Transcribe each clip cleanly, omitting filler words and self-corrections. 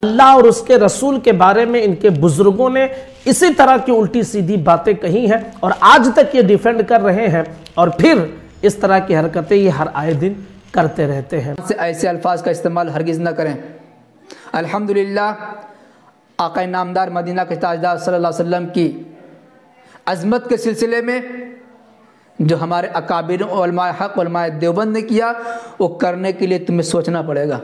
اللہ اور اس کے رسول کے بارے میں ان کے بزرگوں نے اسی طرح کی الٹی سیدھی باتیں کہی ہیں اور آج تک یہ ڈیفینڈ کر رہے ہیں اور پھر اس طرح کی حرکتیں یہ ہر آئے دن کرتے رہتے ہیں۔ ایسے الفاظ کا استعمال ہرگز نہ کریں۔ الحمدللہ آقا نامدار مدینہ کے تاجدار صلی اللہ علیہ وسلم کی عظمت کے سلسلے میں جو ہمارے اکابر علماء حق علماء دیوبند نے کیا وہ کرنے کے لیے تمہیں سوچنا پڑے گا۔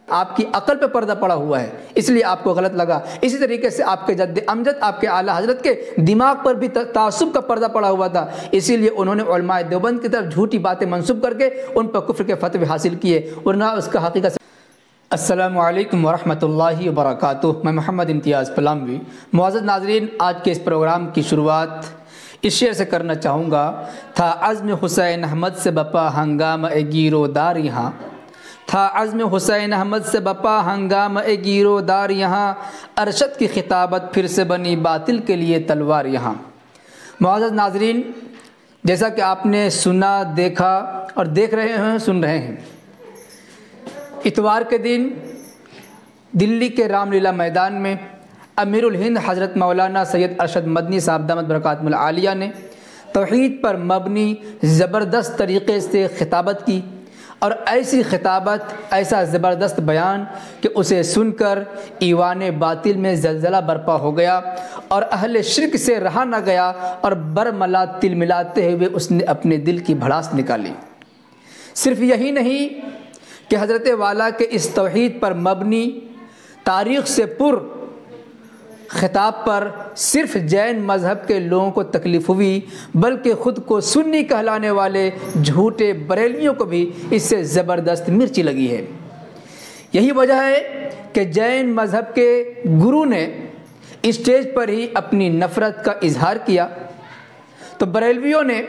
آپ کی عقل پہ پردہ پڑا ہوا ہے اس لیے آپ کو غلط لگا۔ اسی طریقے سے آپ کے جد امجد آپ کے اعلیٰ حضرت کے دماغ پر بھی تعصب کا پردہ پڑا ہوا تھا، اسی لیے انہوں نے علماء دیوبند کی طرف جھوٹی باتیں منسوب کر کے ان پر کفر کے فتوے حاصل کیے، ورنہ اس کا حقیقت۔ السلام علیکم ورحمۃ اللہ وبرکاتہ۔ میں محمد امتیاز پلاموی۔ معزز ناظرین، آج کے اس پروگرام کی شروعات اس شعر سے کرنا چاہوں گا۔ تھا عزم حسین احمد سے بپا ہنگام اے گیرو دار یہاں، تھا عزم حسین احمد سے بپا ہنگام اے گیرو دار یہاں، ارشد کی خطابت پھر سے بنی باطل کے لیے تلوار یہاں۔ معزز ناظرین، جیسا کہ آپ نے سنا، دیکھا اور دیکھ رہے ہیں، سن رہے ہیں، اتوار کے دن دلی کے رام لیلا میدان میں امیر الہند حضرت مولانا سید ارشد مدنی صاحب دامت برکاتہم العالیہ نے توحید پر مبنی زبردست طریقے سے خطابت کی، اور ایسی خطابت، ایسا زبردست بیان کہ اسے سن کر ایوان باطل میں زلزلہ برپا ہو گیا اور اہل شرک سے رہا نہ گیا اور برملا تل ملاتے ہوئے اس نے اپنے دل کی بھڑاس نکالی۔ صرف یہی نہیں کہ حضرت والا کے اس توحید پر مبنی تاریخ سے پر خطاب پر صرف جین مذہب کے لوگوں کو تکلیف ہوئی، بلکہ خود کو سنی کہلانے والے جھوٹے بریلویوں کو بھی اس سے زبردست مرچی لگی ہے۔ یہی وجہ ہے کہ جین مذہب کے گرو نے اسٹیج پر ہی اپنی نفرت کا اظہار کیا، تو بریلویوں نے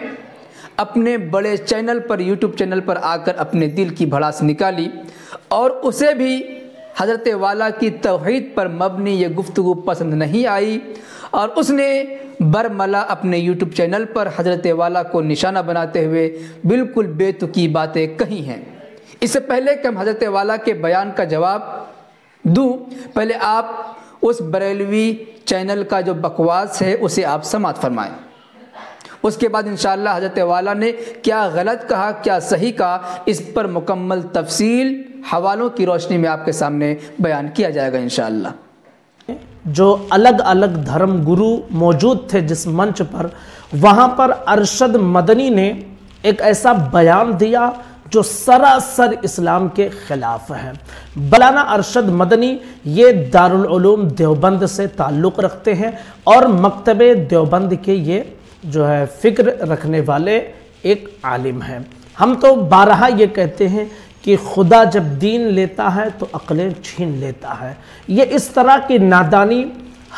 اپنے بڑے چینل پر، یوٹیوب چینل پر آ کر اپنے دل کی بھڑاس نکالی اور اسے بھی حضرت والا کی توحید پر مبنی یہ گفتگو پسند نہیں آئی اور اس نے برملا اپنے یوٹیوب چینل پر حضرت والا کو نشانہ بناتے ہوئے بالکل بے تکی باتیں کہی ہیں۔ اس سے پہلے کہ ہم حضرت والا کے بیان کا جواب دوں، پہلے آپ اس بریلوی چینل کا جو بکواس ہے اسے آپ سماعت فرمائیں، اس کے بعد انشاءاللہ حضرت والا نے کیا غلط کہا، کیا صحیح کہا، اس پر مکمل تفصیل حوالوں کی روشنی میں آپ کے سامنے بیان کیا جائے گا انشاءاللہ۔ جو الگ الگ دھرم گرو موجود تھے جس منچ پر، وہاں پر ارشد مدنی نے ایک ایسا بیان دیا جو سراسر اسلام کے خلاف ہے۔ مولانا ارشد مدنی یہ دارالعلوم دیوبند سے تعلق رکھتے ہیں اور مکتب دیوبند کے یہ جو ہے فکر رکھنے والے ایک عالم ہیں۔ ہم تو بارہا یہ کہتے ہیں کہ خدا جب دین لیتا ہے تو عقلیں چھین لیتا ہے۔ یہ اس طرح کی نادانی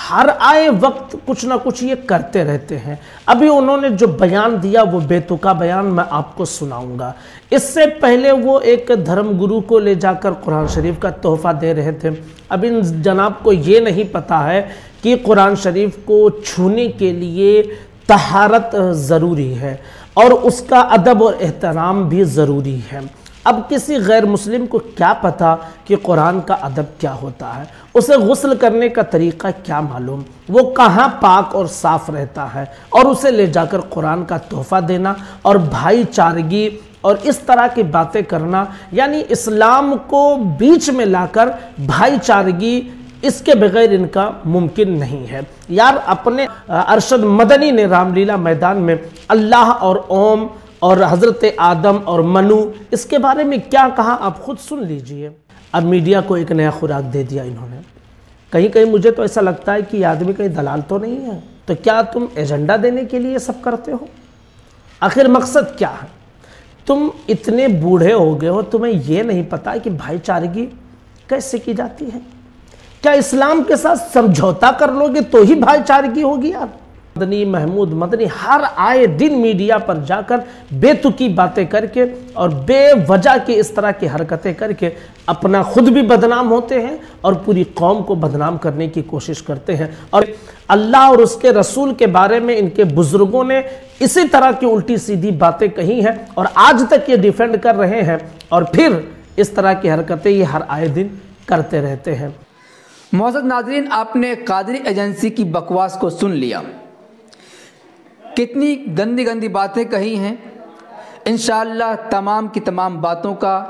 ہر آئے وقت کچھ نہ کچھ یہ کرتے رہتے ہیں۔ ابھی انہوں نے جو بیان دیا وہ بے تکا بیان میں آپ کو سناؤں گا۔ اس سے پہلے وہ ایک دھرم گرو کو لے جا کر قرآن شریف کا تحفہ دے رہے تھے۔ اب ان جناب کو یہ نہیں پتا ہے کہ قرآن شریف کو چھونے کے لیے طہارت ضروری ہے اور اس کا ادب اور احترام بھی ضروری ہے۔ اب کسی غیر مسلم کو کیا پتا کہ قرآن کا ادب کیا ہوتا ہے، اسے غسل کرنے کا طریقہ کیا معلوم، وہ کہاں پاک اور صاف رہتا ہے، اور اسے لے جا کر قرآن کا تحفہ دینا اور بھائی چارگی اور اس طرح کی باتیں کرنا، یعنی اسلام کو بیچ میں لا کر بھائی چارگی، اس کے بغیر ان کا ممکن نہیں ہے۔ یار اپنے ارشد مدنی نے رام لیلا میدان میں اللہ اور اوم اور حضرت آدم اور منو اس کے بارے میں کیا کہا آپ خود سن لیجئے۔ اب میڈیا کو ایک نیا خوراک دے دیا انہوں نے۔ کہیں کہیں مجھے تو ایسا لگتا ہے کہ یہ آدمی کہیں دلال تو نہیں ہے، تو کیا تم ایجنڈا دینے کے لیے سب کرتے ہو؟ آخر مقصد کیا ہے؟ تم اتنے بوڑھے ہو گئے ہو، تمہیں یہ نہیں پتا کہ بھائی چارگی کیسے کی جاتی ہے؟ کیا اسلام کے ساتھ سمجھوتا کر لو گے تو ہی بھائی چارگی ہوگی؟ یار مدنی محمود مدنی ہر آئے دن میڈیا پر جا کر بے تکی باتیں کر کے اور بے وجہ کی اس طرح کی حرکتیں کر کے اپنا خود بھی بدنام ہوتے ہیں اور پوری قوم کو بدنام کرنے کی کوشش کرتے ہیں، اور اللہ اور اس کے رسول کے بارے میں ان کے بزرگوں نے اسی طرح کی الٹی سیدھی باتیں کہی ہیں اور آج تک یہ ڈیفینڈ کر رہے ہیں اور پھر اس طرح کی حرکتیں یہ ہر آئے دن کرتے رہتے ہیں۔ معزز ناظرین، آپ نے قادری ایجنسی کی بکواس کو سن لیا، کتنی گندی گندی باتیں کہی ہیں۔ انشاءاللہ تمام کی تمام باتوں کا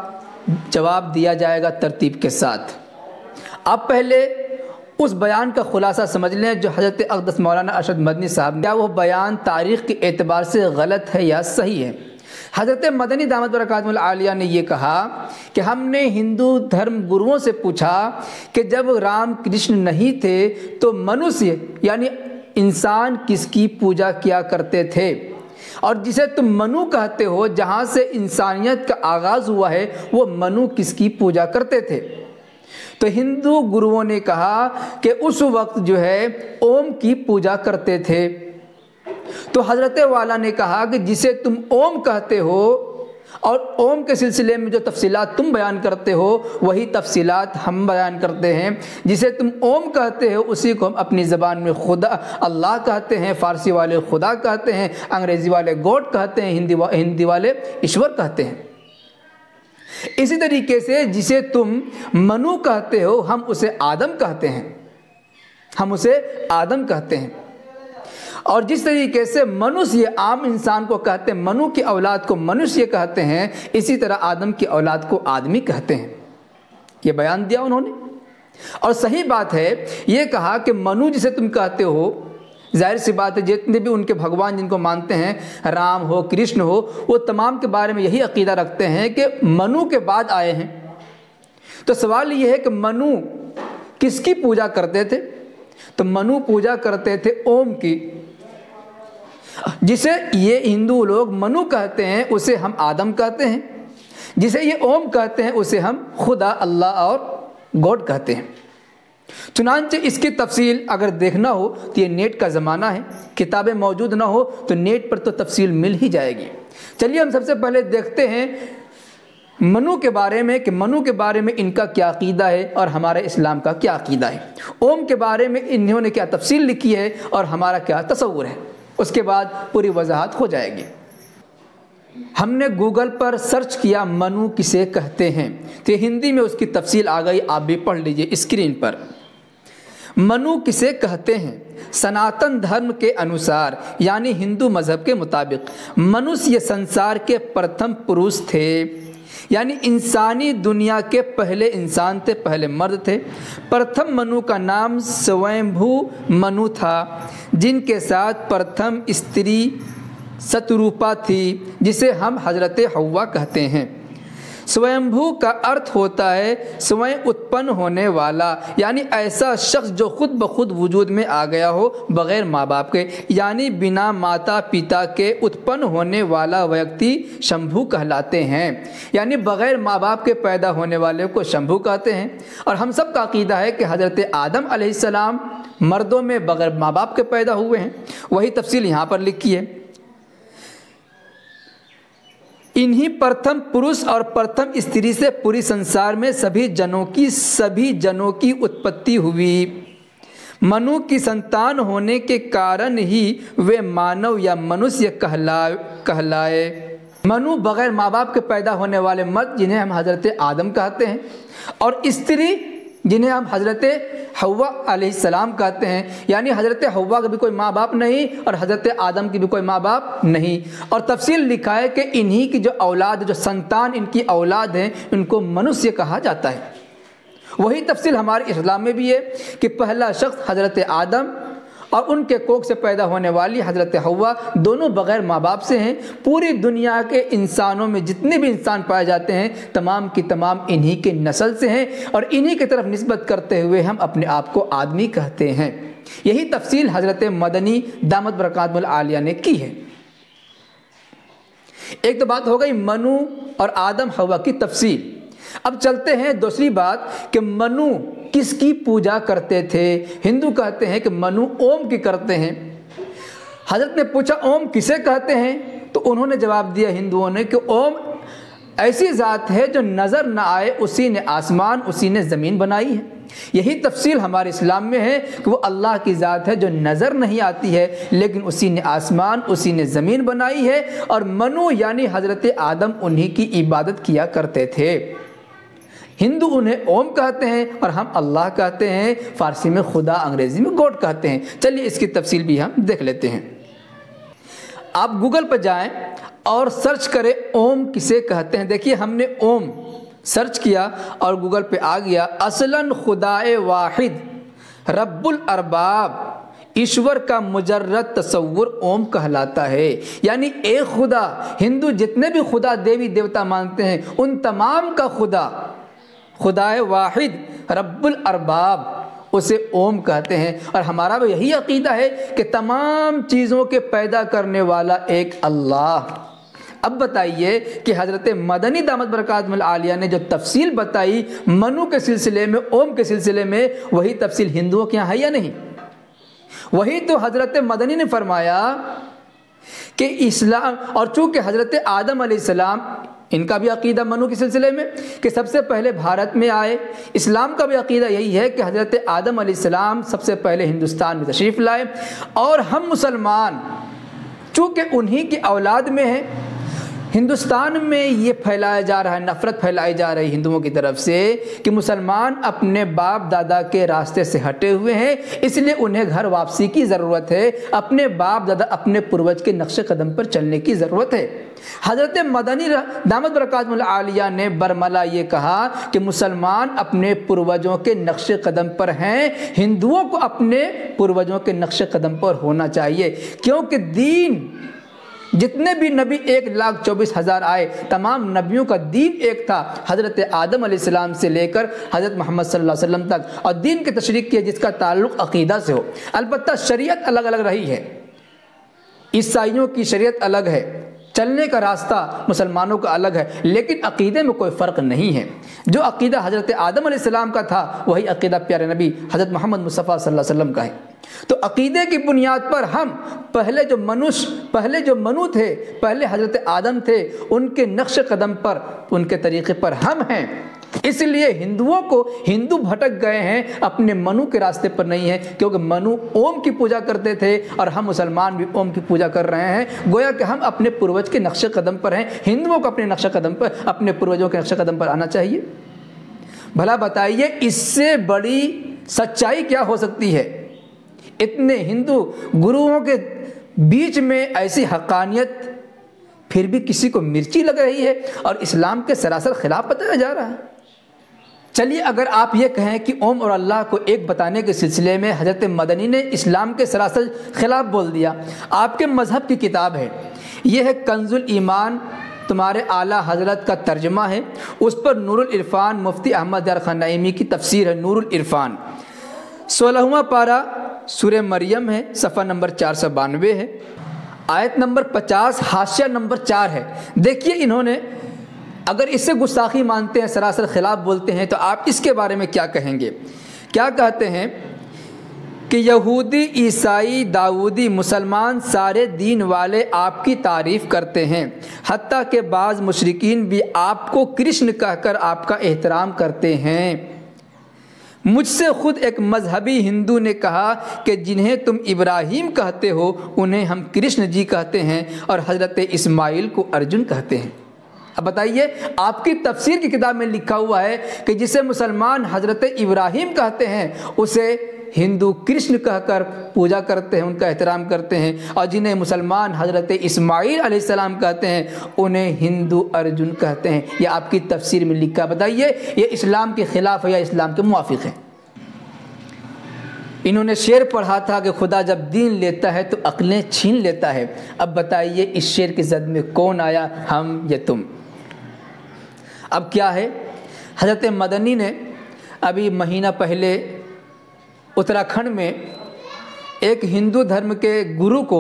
جواب دیا جائے گا ترتیب کے ساتھ۔ آپ پہلے اس بیان کا خلاصہ سمجھ لیں جو حضرت اقدس مولانا ارشد مدنی صاحب نے، کیا وہ بیان تاریخ کے اعتبار سے غلط ہے یا صحیح ہے؟ حضرت مدنی دامت برکاتہ العالیہ نے یہ کہا کہ ہم نے ہندو دھرم گروؤں سے پوچھا کہ جب رام کرشن نہیں تھے تو منوشیہ یعنی انسان کس کی پوجا کیا کرتے تھے، اور جسے تم منو کہتے ہو، جہاں سے انسانیت کا آغاز ہوا ہے، وہ منو کس کی پوجا کرتے تھے؟ تو ہندو گروؤں نے کہا کہ اس وقت جو ہے اوم کی پوجا کرتے تھے۔ تو حضرت والا نے کہا کہ جسے تم اوم کہتے ہو اور اوم کے سلسلے میں جو تفصیلات تم بیان کرتے ہو وہی تفصیلات ہم بیان کرتے ہیں۔ جسے تم اوم کہتے ہو اسی کو ہم اپنی زبان میں خدا اللہ کہتے ہیں، فارسی والے خدا کہتے ہیں، انگریزی والے گوڈ کہتے ہیں، ہندی والے ایشور کہتے ہیں۔ اسی طریقے سے جسے تم منو کہتے ہو ہم اسے آدم کہتے ہیں، ہم اسے آدم کہتے ہیں۔ اور جس طریقے سے منوشیہ عام انسان کو کہتے ہیں، منو کی اولاد کو منوشیہ کہتے ہیں، اسی طرح آدم کی اولاد کو آدمی کہتے ہیں۔ یہ بیان دیا انہوں نے، اور صحیح بات ہے۔ یہ کہا کہ منو جسے تم کہتے ہو، ظاہر سی بات ہے جتنے بھی ان کے بھگوان جن کو مانتے ہیں، رام ہو کرشن ہو، وہ تمام کے بارے میں یہی عقیدہ رکھتے ہیں کہ منو کے بعد آئے ہیں۔ تو سوال یہ ہے کہ منو کس کی پوجا کرتے تھے؟ تو منو پوجا کرتے تھے اوم کی، جسے یہ ہندو لوگ منو کہتے ہیں اسے ہم آدم کہتے ہیں، جسے یہ اوم کہتے ہیں اسے ہم خدا اللہ اور گوڈ کہتے ہیں۔ چنانچہ اس کی تفصیل اگر دیکھنا ہو تو یہ نیٹ کا زمانہ ہے، کتابیں موجود نہ ہو تو نیٹ پر تو تفصیل مل ہی جائے گی۔ چلیے ہم سب سے پہلے دیکھتے ہیں منو کے بارے میں کہ منو کے بارے میں ان کا کیا عقیدہ ہے اور ہمارے اسلام کا کیا عقیدہ ہے، اوم کے بارے میں انہوں نے کیا تفصیل لکھی ہے اور ہمارا کیا تصور ہے، اس کے بعد پوری وضاحت ہو جائے گی۔ ہم نے گوگل پر سرچ کیا منو کسے کہتے ہیں تو یہ ہندی میں اس کی تفصیل آ گئی، آپ بھی پڑھ لیجئے اسکرین پر۔ منو کسے کہتے ہیں؟ سناتن دھرم کے انوسار یعنی ہندو مذہب کے مطابق منوشیہ سنسار کے پرتھم پروش تھے، یعنی انسانی دنیا کے پہلے انسان تھے، پہلے مرد تھے۔ پرتھم منو کا نام سویمبھو منو تھا، جن کے ساتھ پرتھم استری ستروپا تھی جسے ہم حضرت حوا کہتے ہیں۔ سویمبھو کا ارتھ ہوتا ہے سوئیں اتپن ہونے والا، یعنی ایسا شخص جو خود بخود وجود میں آ گیا ہو بغیر ماں باپ کے، یعنی بنا ماتا پتا کے اتپن ہونے والا ویکتی شمبھو کہلاتے ہیں، یعنی بغیر ماں باپ کے پیدا ہونے والے کو شمبھو کہتے ہیں۔ اور ہم سب کا عقیدہ ہے کہ حضرت آدم علیہ السلام مردوں میں بغیر ماں باپ کے پیدا ہوئے ہیں، وہی تفصیل یہاں پر لکھی ہے۔ انہی پرتھم پروش اور پرتھم استری سے پوری سنسار میں سبھی جنوں کی اتپتی ہوئی۔ منو کی سنتان ہونے کے کارن ہی وہ مانو یا منوشیہ کہلائے۔ منو بغیر ماں باپ کے پیدا ہونے والے مرد جنہیں ہم حضرت آدم کہتے ہیں، اور استری جنہیں ہم حضرت حوا علیہ السلام کہتے ہیں، یعنی حضرت حوا کا بھی کوئی ماں باپ نہیں اور حضرت آدم کی بھی کوئی ماں باپ نہیں۔ اور تفصیل لکھا ہے کہ انہی کی جو اولاد، جو سنتان ان کی اولاد ہیں، ان کو منوشیہ کہا جاتا ہے۔ وہی تفصیل ہمارے اسلام میں بھی ہے کہ پہلا شخص حضرت آدم اور ان کے کوکھ سے پیدا ہونے والی حضرت حوا، دونوں بغیر ماں باپ سے ہیں۔ پوری دنیا کے انسانوں میں جتنے بھی انسان پائے جاتے ہیں تمام کی تمام انہی کے نسل سے ہیں، اور انہی کی طرف نسبت کرتے ہوئے ہم اپنے آپ کو آدمی کہتے ہیں۔ یہی تفصیل حضرت مدنی دامت برکاتہ العالیہ نے کی ہے۔ ایک تو بات ہو گئی منو اور آدم حوا کی تفصیل۔ اب چلتے ہیں دوسری بات کہ منو کس کی پوجا کرتے تھے؟ ہندو کہتے ہیں کہ منو اوم کی کرتے ہیں۔ حضرت نے پوچھا اوم کسے کہتے ہیں؟ تو انہوں نے جواب دیا ہندوؤں نے کہ اوم ایسی ذات ہے جو نظر نہ آئے، اسی نے آسمان اسی نے زمین بنائی ہے۔ یہی تفصیل ہمارے اسلام میں ہے کہ وہ اللہ کی ذات ہے جو نظر نہیں آتی ہے، لیکن اسی نے آسمان اسی نے زمین بنائی ہے، اور منو یعنی حضرت آدم انہی کی عبادت کیا کرتے تھے۔ ہندو انہیں اوم کہتے ہیں اور ہم اللہ کہتے ہیں، فارسی میں خدا، انگریزی میں گاڈ کہتے ہیں۔ چلیے اس کی تفصیل بھی ہم دیکھ لیتے ہیں۔ آپ گوگل پہ جائیں اور سرچ کریں اوم کسے کہتے ہیں۔ دیکھیے ہم نے اوم سرچ کیا اور گوگل پہ آ گیا، اصلاً خدائے واحد رب الارباب، ایشور کا مجرد تصور اوم کہلاتا ہے، یعنی ایک خدا۔ ہندو جتنے بھی خدا دیوی دیوتا مانتے ہیں ان تمام کا خدا، خدائے واحد رب الارباب، اسے اوم کہتے ہیں۔ اور ہمارا بھی یہی عقیدہ ہے کہ تمام چیزوں کے پیدا کرنے والا ایک اللہ۔ اب بتائیے کہ حضرت مدنی دامت برکاتہم العالیہ نے جو تفصیل بتائی منو کے سلسلے میں، اوم کے سلسلے میں، وہی تفصیل ہندوؤں کے یہاں ہے یا نہیں؟ وہی تو حضرت مدنی نے فرمایا کہ اسلام، اور چونکہ حضرت آدم علیہ السلام، ان کا بھی عقیدہ منو کے سلسلے میں کہ سب سے پہلے بھارت میں آئے، اسلام کا بھی عقیدہ یہی ہے کہ حضرت آدم علیہ السلام سب سے پہلے ہندوستان میں تشریف لائے، اور ہم مسلمان چونکہ انہی کی اولاد میں ہیں، ہندوستان میں یہ پھیلایا جا رہا ہے، نفرت پھیلائی جا رہی ہندوؤں کی طرف سے کہ مسلمان اپنے باپ دادا کے راستے سے ہٹے ہوئے ہیں، اس لیے انہیں گھر واپسی کی ضرورت ہے، اپنے باپ دادا، اپنے پروج کے نقش قدم پر چلنے کی ضرورت ہے۔ حضرت مدنی دامت برکاتہم العالیہ نے برملا یہ کہا کہ مسلمان اپنے پروجوں کے نقش قدم پر ہیں، ہندوؤں کو اپنے پروجوں کے نقش قدم پر ہونا چاہیے، کیونکہ دین، جتنے بھی نبی 1,24,000 آئے، تمام نبیوں کا دین ایک تھا، حضرت آدم علیہ السلام سے لے کر حضرت محمد صلی اللہ علیہ وسلم تک، اور دین کی تشریح کی جس کا تعلق عقیدہ سے ہو۔ البتہ شریعت الگ الگ رہی ہے، عیسائیوں کی شریعت الگ ہے، چلنے کا راستہ مسلمانوں کا الگ ہے، لیکن عقیدے میں کوئی فرق نہیں ہے۔ جو عقیدہ حضرت آدم علیہ السلام کا تھا وہی عقیدہ پیارے نبی حضرت محمد مصطفیٰ صلی اللہ علیہ وسلم کا ہے۔ تو عقیدے کی بنیاد پر ہم پہلے جو منو تھے، پہلے حضرت آدم تھے، ان کے نقش قدم پر، ان کے طریقے پر ہم ہیں۔ اس لیے ہندو بھٹک گئے ہیں، اپنے منو کے راستے پر نہیں ہیں، کیونکہ منو اوم کی پوجا کرتے تھے اور ہم مسلمان بھی اوم کی پوجا کر رہے ہیں، گویا کہ ہم اپنے پروج کے نقش قدم پر ہیں۔ ہندوؤں کو اپنے نقش قدم پر، اپنے پروجوں کے نقش قدم پر آنا چاہیے۔ بھلا بتائیے اس سے بڑی سچائی کیا ہو سکتی ہے؟ اتنے ہندو گروؤں کے بیچ میں ایسی حقانیت، پھر بھی کسی کو مرچی لگ رہی ہے اور اسلام کے سراسر خلاف بتایا جا رہا ہے۔ چلیے اگر آپ یہ کہیں کہ اوم اور اللہ کو ایک بتانے کے سلسلے میں حضرت مدنی نے اسلام کے سراسر خلاف بول دیا، آپ کے مذہب کی کتاب ہے، یہ ہے کنز الایمان، تمہارے اعلیٰ حضرت کا ترجمہ ہے، اس پر نور العرفان، مفتی احمد یار خان نعیمی کی تفسیر ہے نور العرفان، 16واں پارہ سورہ مریم ہے، صفحہ نمبر 492 ہے، آیت نمبر 50، حاشیہ نمبر 4 ہے۔ دیکھیے انہوں نے، اگر اس سے گستاخی مانتے ہیں، سراسر خلاف بولتے ہیں، تو آپ اس کے بارے میں کیا کہیں گے؟ کیا کہتے ہیں کہ یہودی، عیسائی، داؤدی، مسلمان، سارے دین والے آپ کی تعریف کرتے ہیں، حتیٰ کہ بعض مشرکین بھی آپ کو کرشن کہہ کر آپ کا احترام کرتے ہیں۔ مجھ سے خود ایک مذہبی ہندو نے کہا کہ جنہیں تم ابراہیم کہتے ہو انہیں ہم کرشن جی کہتے ہیں اور حضرت اسماعیل کو ارجن کہتے ہیں۔ اب بتائیے، آپ کی تفسیر کی کتاب میں لکھا ہوا ہے کہ جسے مسلمان حضرت ابراہیم کہتے ہیں اسے ہندو کرشن کہہ کر پوجا کرتے ہیں، ان کا احترام کرتے ہیں، اور جنہیں مسلمان حضرت اسماعیل علیہ السلام کہتے ہیں انہیں ہندو ارجن کہتے ہیں۔ یہ آپ کی تفسیر میں لکھا، بتائیے یہ اسلام کے خلاف ہے یا اسلام کے موافق ہے؟ انہوں نے شعر پڑھا تھا کہ خدا جب دین لیتا ہے تو عقلیں چھین لیتا ہے۔ اب بتائیے اس شعر کی زد میں کون آیا، ہم یا تم؟ اب کیا ہے، حضرت مدنی نے ابھی مہینہ پہلے اتراکھنڈ میں ایک ہندو دھرم کے گرو کو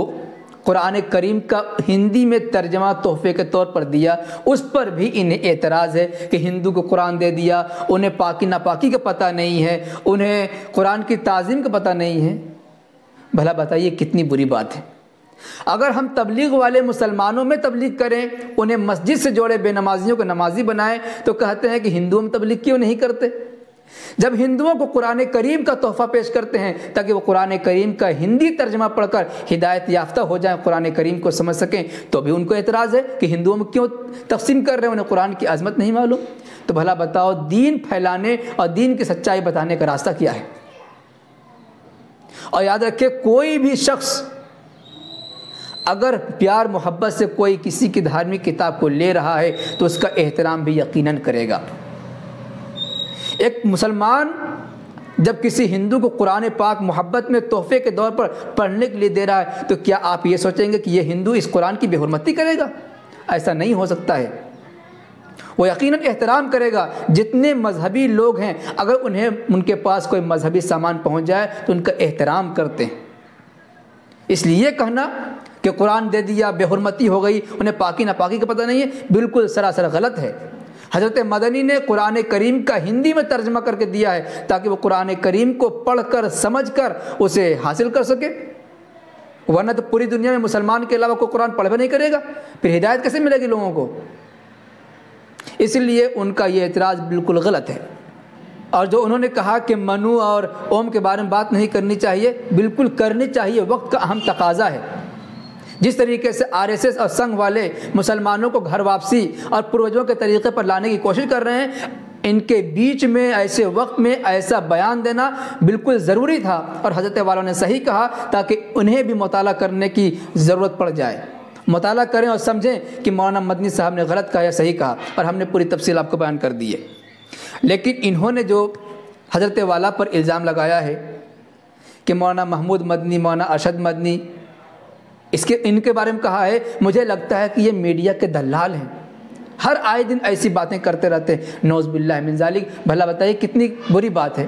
قرآن کریم کا ہندی میں ترجمہ تحفے کے طور پر دیا، اس پر بھی انہیں اعتراض ہے کہ ہندو کو قرآن دے دیا، انہیں پاکی ناپاکی کا پتہ نہیں ہے، انہیں قرآن کی تعظیم کا پتہ نہیں ہے۔ بھلا بتائیے کتنی بری بات ہے۔ اگر ہم تبلیغ والے مسلمانوں میں تبلیغ کریں، انہیں مسجد سے جوڑے، بے نمازیوں کو نمازی بنائیں، تو کہتے ہیں کہ ہندوؤں میں تبلیغ کیوں نہیں کرتے؟ جب ہندوؤں کو قرآن کریم کا تحفہ پیش کرتے ہیں تاکہ وہ قرآن کریم کا ہندی ترجمہ پڑھ کر ہدایت یافتہ ہو جائیں، قرآن کریم کو سمجھ سکیں، تو بھی ان کو اعتراض ہے کہ ہندوؤں میں کیوں تقسیم کر رہے ہیں، انہیں قرآن کی عظمت نہیں معلوم۔ تو بھلا بتاؤ دین پھیلانے اور دین کی سچائی بتانے کا راستہ کیا ہے؟ اور یاد رکھیں کوئی بھی شخص اگر پیار محبت سے کوئی کسی کی دھارمک کتاب کو لے رہا ہے تو اس کا احترام بھی یقیناً کرے گا۔ ایک مسلمان جب کسی ہندو کو قرآن پاک محبت میں تحفے کے طور پر پڑھنے کے لیے دے رہا ہے تو کیا آپ یہ سوچیں گے کہ یہ ہندو اس قرآن کی بے حرمتی کرے گا؟ ایسا نہیں ہو سکتا ہے۔ وہ یقیناً احترام کرے گا۔ جتنے مذہبی لوگ ہیں اگر ان کے پاس کوئی مذہبی سامان پہنچ جائے تو ان کا احترام کرتے ہیں۔ اس لیے کہنا کہ قرآن دے دیا بے حرمتی ہو گئی، انہیں پاکی ناپاکی کا پتہ نہیں ہے، بالکل سراسر غلط ہے۔ حضرت مدنی نے قرآن کریم کا ہندی میں ترجمہ کر کے دیا ہے تاکہ وہ قرآن کریم کو پڑھ کر سمجھ کر اسے حاصل کر سکے، ورنہ تو پوری دنیا میں مسلمان کے علاوہ کوئی قرآن پڑھ بھی نہیں کرے گا، پھر ہدایت کیسے ملے گی لوگوں کو؟ اس لیے ان کا یہ اعتراض بالکل غلط ہے۔ اور جو انہوں نے کہا کہ منو اور اوم کے بارے میں بات نہیں کرنی چاہیے، بالکل کرنی چاہیے، وقت کا اہم تقاضا ہے۔ جس طریقے سے RSS اور سنگھ والے مسلمانوں کو گھر واپسی اور پروجوں کے طریقے پر لانے کی کوشش کر رہے ہیں، ان کے بیچ میں ایسے وقت میں ایسا بیان دینا بالکل ضروری تھا، اور حضرت والوں نے صحیح کہا تاکہ انہیں بھی مطالعہ کرنے کی ضرورت پڑ جائے، مطالعہ کریں اور سمجھیں کہ مولانا مدنی صاحب نے غلط کہا یا صحیح کہا، اور ہم نے پوری تفصیل آپ کو بیان کر دی ہے۔ لیکن انہوں نے جو حضرت والا پر الزام لگایا ہے کہ مولانا محمود مدنی، مولانا ارشد مدنی، ان کے بارے میں کہا ہے، مجھے لگتا ہے کہ یہ میڈیا کے دلال ہیں، ہر آئے دن ایسی باتیں کرتے رہتے ہیں، نعوذ باللہ من ذالک۔ بھلا بتائیے کتنی بری بات ہے۔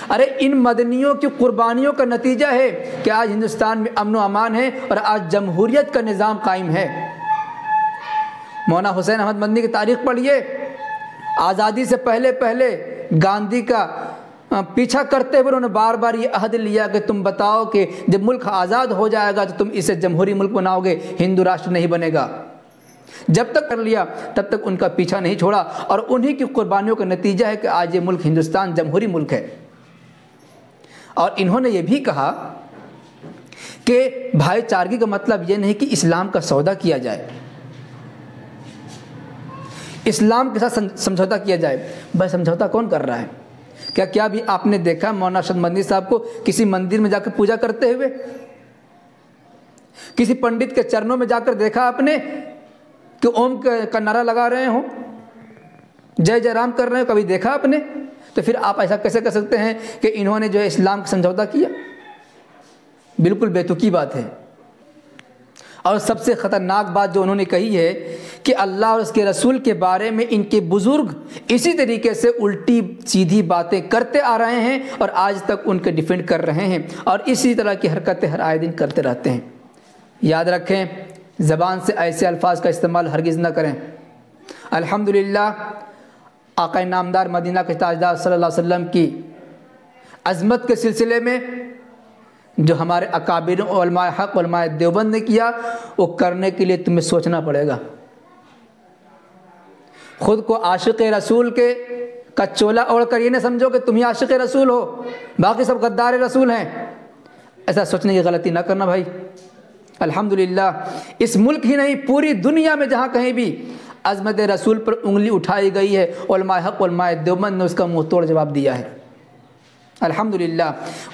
ارے ان مدنیوں کی قربانیوں کا نتیجہ ہے کہ آج ہندوستان میں امن و امان ہے اور آج جمہوریت کا نظام قائم ہے۔ مولانا حسین احمد مدنی کی تاریخ پڑھیے، آزادی سے پہلے گاندھی کا پیچھا کرتے ہوئے انہوں نے بار بار یہ عہد لیا کہ تم بتاؤ کہ جب ملک آزاد ہو جائے گا تو تم اسے جمہوری ملک بناؤ گے، ہندو راشٹر نہیں بنے گا۔ جب تک کر لیا تب تک ان کا پیچھا نہیں چھوڑا، اور انہی کی قربانیوں کا نتیجہ ہے کہ آج یہ ملک ہندوستان جمہوری ملک ہے۔ اور انہوں نے یہ بھی کہا کہ بھائی چارگی کا مطلب یہ نہیں کہ اسلام کا سودا کیا جائے، اسلام کے ساتھ سمجھوتا کیا جائے۔ بھائی سمجھوتا کون کر رہا ہے؟ کیا بھی آپ نے دیکھا مولانا ارشد مدنی صاحب کو کسی مندر میں جا کر پوجا کرتے ہوئے؟ کسی پنڈت کے چرنوں میں جا کر دیکھا آپ نے کہ اوم کا نعرہ لگا رہے ہوں، جے جے رام کر رہے ہیں؟ کبھی دیکھا آپ نے؟ تو پھر آپ ایسا کیسے کر سکتے ہیں کہ انہوں نے جو ہے اسلام کا سمجھوتا کیا؟ بالکل بیتوکی بات ہے۔ اور سب سے خطرناک بات جو انہوں نے کہی ہے کہ اللہ اور اس کے رسول کے بارے میں ان کے بزرگ اسی طریقے سے الٹی سیدھی باتیں کرتے آ رہے ہیں اور آج تک ان کے ڈیفینڈ کر رہے ہیں، اور اسی طرح کی حرکتیں ہر آئے دن کرتے رہتے ہیں۔ یاد رکھیں، زبان سے ایسے الفاظ کا استعمال ہرگز نہ کریں۔ الحمدللہ آقا نامدار مدینہ کے تاجدار صلی اللہ علیہ وسلم کی عظمت کے سلسلے میں جو ہمارے اکابر علماء حق علماء دیوبند نے کیا، وہ کرنے کے لیے تمہیں سوچنا پڑے گا۔ خود کو عاشق رسول کا چولا اوڑھ کر یہ نہ سمجھو کہ تم ہی عاشق رسول ہو، باقی سب غدار رسول ہیں، ایسا سوچنے کی غلطی نہ کرنا بھائی۔ الحمدللہ اس ملک ہی نہیں پوری دنیا میں جہاں کہیں بھی عظمت رسول پر انگلی اٹھائی گئی ہے، علماء حق علماء دیوبند نے اس کا منہ توڑ جواب دیا ہے۔ الحمدللہ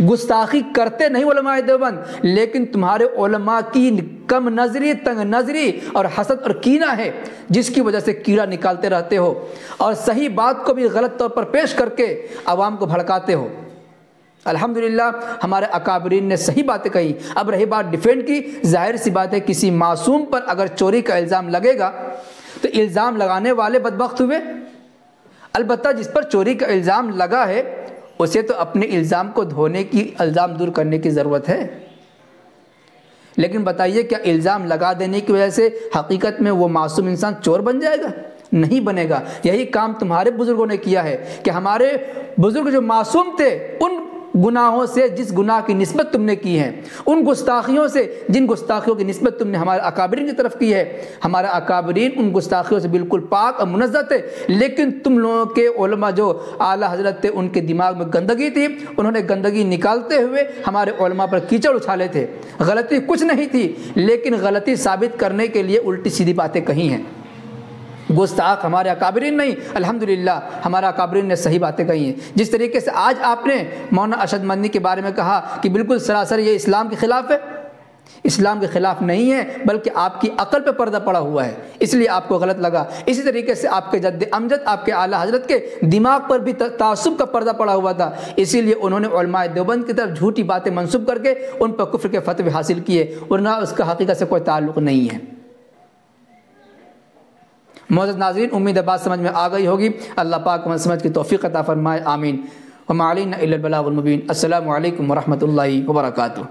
گستاخی کرتے نہیں علماء دیوبند، لیکن تمہارے علماء کی کم نظری، تنگ نظری اور حسد اور کینہ ہے جس کی وجہ سے کیڑا نکالتے رہتے ہو اور صحیح بات کو بھی غلط طور پر پیش کر کے عوام کو بھڑکاتے ہو۔ الحمدللہ ہمارے اکابرین نے صحیح باتیں کہی۔ اب رہی بات ڈیفینڈ کی، ظاہر سی بات ہے کسی معصوم پر اگر چوری کا الزام لگے گا تو الزام لگانے والے بدبخت ہوئے، البتہ جس پر چوری کا الزام لگا ہے اسے تو اپنے الزام کو دھونے کی، الزام دور کرنے کی ضرورت ہے۔ لیکن بتائیے کیا الزام لگا دینے کی وجہ سے حقیقت میں وہ معصوم انسان چور بن جائے گا؟ نہیں بنے گا۔ یہی کام تمہارے بزرگوں نے کیا ہے کہ ہمارے بزرگ جو معصوم تھے ان گناہوں سے جس گناہ کی نسبت تم نے کی ہے، ان گستاخیوں سے جن گستاخیوں کی نسبت تم نے ہمارے اکابرین کی طرف کی ہے، ہمارا اکابرین ان گستاخیوں سے بالکل پاک اور منزہ تھے، لیکن تم لوگوں کے علماء جو اعلیٰ حضرت تھے ان کے دماغ میں گندگی تھی، انہوں نے گندگی نکالتے ہوئے ہمارے علماء پر کیچڑ اچھالے تھے۔ غلطی کچھ نہیں تھی، لیکن غلطی ثابت کرنے کے لیے الٹی سیدھی باتیں کہی ہیں۔ گستاخ ہمارے اکابرین نہیں، الحمدللہ ہمارا اکابرین نے صحیح باتیں کہی ہیں۔ جس طریقے سے آج آپ نے مولانا ارشد مدنی کے بارے میں کہا کہ بالکل سراسر یہ اسلام کے خلاف ہے، اسلام کے خلاف نہیں ہے، بلکہ آپ کی عقل پہ پردہ پڑا ہوا ہے، اس لیے آپ کو غلط لگا۔ اسی طریقے سے آپ کے جد امجد، آپ کے اعلیٰ حضرت کے دماغ پر بھی تعصب کا پردہ پڑا ہوا تھا، اسی لیے انہوں نے علماء دیوبند کی طرف جھوٹی باتیں منسوب کر کے ان پر کفر کے فتوے حاصل کیے، ورنہ اس کا حقیقت سے کوئی تعلق نہیں ہے۔ معزز ناظرین، امید ہے بات سمجھ میں آ گئی ہوگی۔ اللہ پاک ہمیں سمجھ کی توفیق عطا فرمائے، آمین۔ وما علینا الا البلاغ المبین۔ السلام علیکم ورحمۃ اللہ وبرکاتہ۔